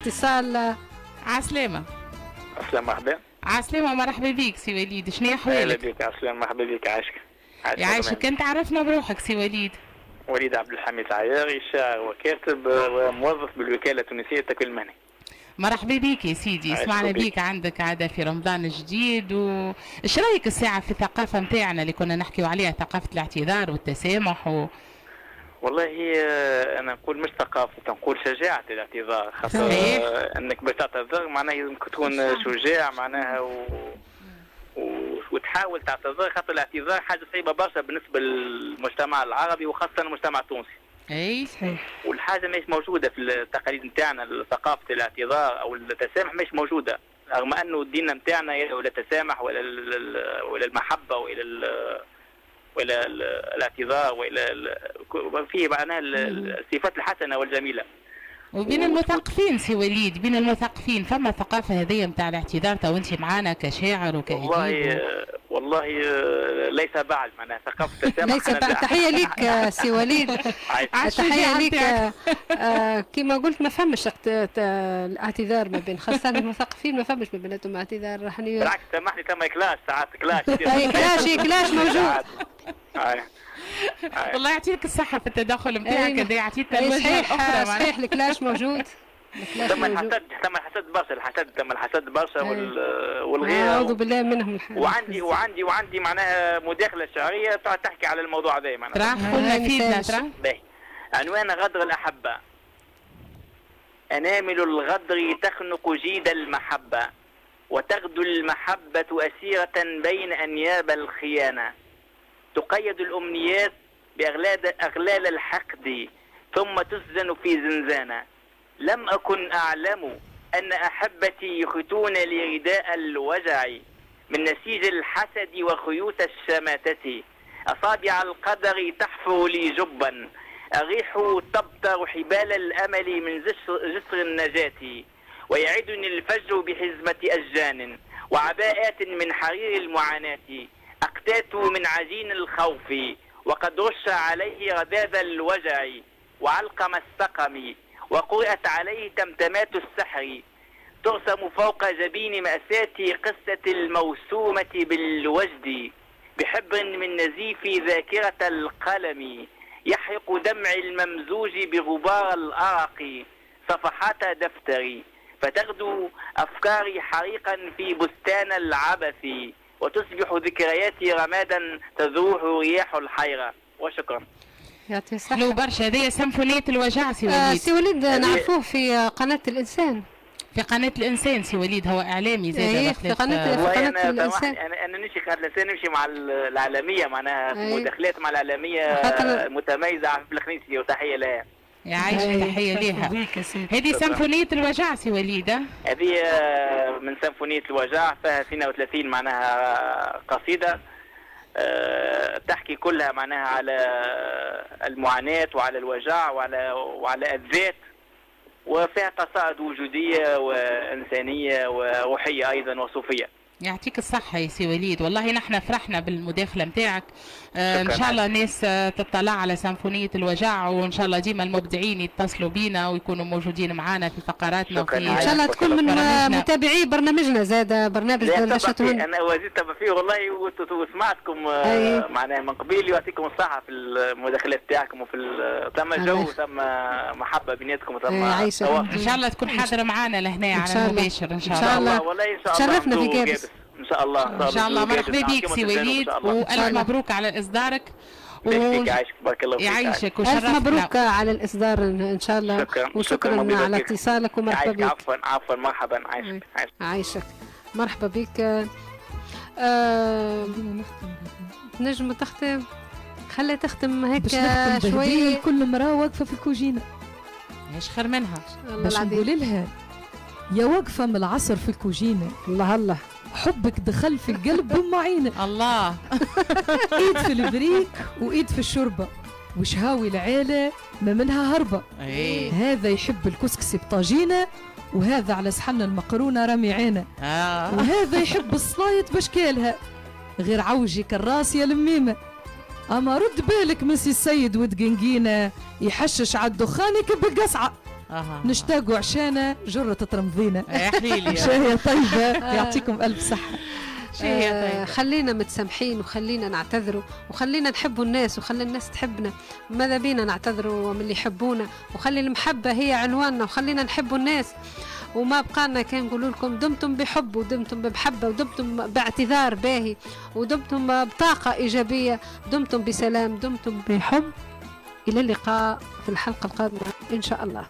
اتصال. عسلامة. عسلامة مرحبا. عسلامة مرحبا بيك سي وليد، شنو احوالك؟ اهلا بك. عسلامة مرحبا بك. عاشك. يعيشك. انت عرفنا بروحك سي وليد. وليد عبد الحميد عياري، شاعر وكاتب وموظف بالوكالة التونسية للتكوين المهني. مرحبا بيك يا سيدي، سمعنا بيك عندك عادة في رمضان الجديد، ايش رايك الساعة في الثقافة نتاعنا اللي كنا نحكيو عليها، ثقافة الاعتذار والتسامح والله انا نقول مش ثقافة، نقول شجاعة الاعتذار، خاطر انك باش تعتذر معناها لازم تكون شجاع معناها وتحاول تعتذر، خاطر الاعتذار حاجة صعيبة برشا بالنسبة للمجتمع العربي وخاصة المجتمع التونسي. اي صحيح. والحاجة مش موجودة في التقاليد نتاعنا، ثقافة الاعتذار او التسامح مش موجودة، رغم انه الدين نتاعنا ولا التسامح ولا المحبة ولا الاعتذار ولا فيه معناها الصفات الحسنة والجميلة. وبين المثقفين سي وليد، بين المثقفين فما ثقافة هذيا نتاع الاعتذار تو انت معانا كشاعر وكأديب؟ والله ليس بعد معناها ثقافة التسامح. ليس بعد. تحية ليك سي وليد. تحية ليك. كما قلت ما فهمش الاعتذار ما بين خاصة المثقفين، ما فهمش ما بيناتهم اعتذار. بالعكس سامحني تم كلاش ساعات كلاش. كلاش موجود. الله يعطيك الصحة في التدخل نتاعك، هذا يعطيك الوجهة الأخرى. صحيح الكلاش موجود. تم الحسد برشا والغير. أعوذ بالله منهم الحسد. وعندي معناها مداخلة شعرية تحكي على الموضوع هذا معناها. ترى قلنا فينا ترى. عنوان غدر الأحبة. أنامل الغدر تخنق جيد المحبة، وتغدو المحبة أسيرة بين أنياب الخيانة. تقيد الأمنيات بأغلال الحقد، ثم تسجن في زنزانة. لم أكن أعلم أن أحبتي يخيطون لي رداء الوجع من نسيج الحسد وخيوط الشماتة. أصابع القدر تحفر لي جبا، أريح تبتر حبال الأمل من جسر النجاة. ويعدني الفجر بحزمة أشجان وعباءات من حرير المعاناة. أقتات من عجين الخوف، وقد رش عليه رذاذ الوجع وعلقم السقم، وقرأت عليه تمتمات السحر. ترسم فوق جبين مأساتي قصة الموسومة بالوجد، بحبر من نزيف ذاكرة القلم. يحرق دمع الممزوج بغبار الأرق صفحات دفتري، فتغدو أفكاري حريقا في بستان العبث، وتصبح ذكرياتي رمادا تذوح رياح الحيرة. وشكرا. يعطي الصحة. حلو برشا. هذه سيمفونية الوجع سي وليد. سي وليد نعرفوه في قناة الإنسان. في قناة الإنسان سي وليد، هو إعلامي زاد. في قناة الإنسان. أنا نمشي قناة الإنسان، نمشي مع العالمية معناها مداخلات مع العالمية متميزة في الخنيسية، وتحية لها. يعيشك. تحية لها. هذه سيمفونية الوجع سي وليد. هذه من سيمفونية الوجع، فيها 32 معناها قصيدة تحكي كلها معناها على المعاناة وعلى الوجع وعلى الذات، وفيها قصائد وجودية وإنسانية وروحية أيضا وصوفية. يعطيك الصحة يا سي وليد، والله نحن فرحنا بالمداخلة نتاعك. ان شاء الله الناس تطلع على سيمفونية الوجع، وان شاء الله ديما المبدعين يتصلوا بينا ويكونوا موجودين معنا في فقراتنا ان شاء الله تكون من متابعي برنامجنا زاد برنامج دردشة. انا وزيت فيه والله وسمعتكم معناها من قبيل، يعطيكم الصحة في المداخلات تاعكم وفي ثم جو ثم محبة بيناتكم وثم ان شاء الله تكون حاضرة معنا لهنا على المباشر ان شاء الله. والله ان شاء الله شرفنا في جابس ان شاء الله. ان شاء الله. مرحبا بك سي وليد، والف مبروك على اصدارك. يعيشك بارك الله فيك. يعيشك الف مبروك على الاصدار ان شاء الله. وشكرا على اتصالك ومرحبا بك. عفوا مرحبا. عايشك. مرحبا بك. نجم تختم، خليها تختم هيك شوي. كل مرة واقفة في الكوجينة ايش خير منها باش نقول لها يا واقفة من العصر في الكوجينة. الله الله، حبك دخل في القلب بم عينه. الله. ايد في البريك وايد في الشوربه، وشهاوي العيله ما منها هربه. هذا يحب الكسكسي بطاجينه، وهذا على صحن المقرونه رامي عينه. وهذا يحب الصلايط بشكالها، غير عوجي كالراس يا لميمه. اما رد بالك من سي السيد ودقنقينه، يحشش على الدخان يكب القصعه. نشتاقوا عشانة جرة رمضينا. احليلي شاهية طيبة. يعطيكم ألف صحة. خلينا متسامحين وخلينا نعتذروا وخلينا نحبوا الناس وخلي الناس تحبنا. ماذا بينا نعتذروا من اللي يحبونا وخلي المحبة هي عنواننا وخلينا نحبوا الناس. وما بقانا كان نقول لكم دمتم بحب ودمتم بمحبة ودمتم باعتذار باهي ودمتم بطاقة إيجابية، دمتم بسلام، دمتم بحب. إلى اللقاء في الحلقة القادمة إن شاء الله.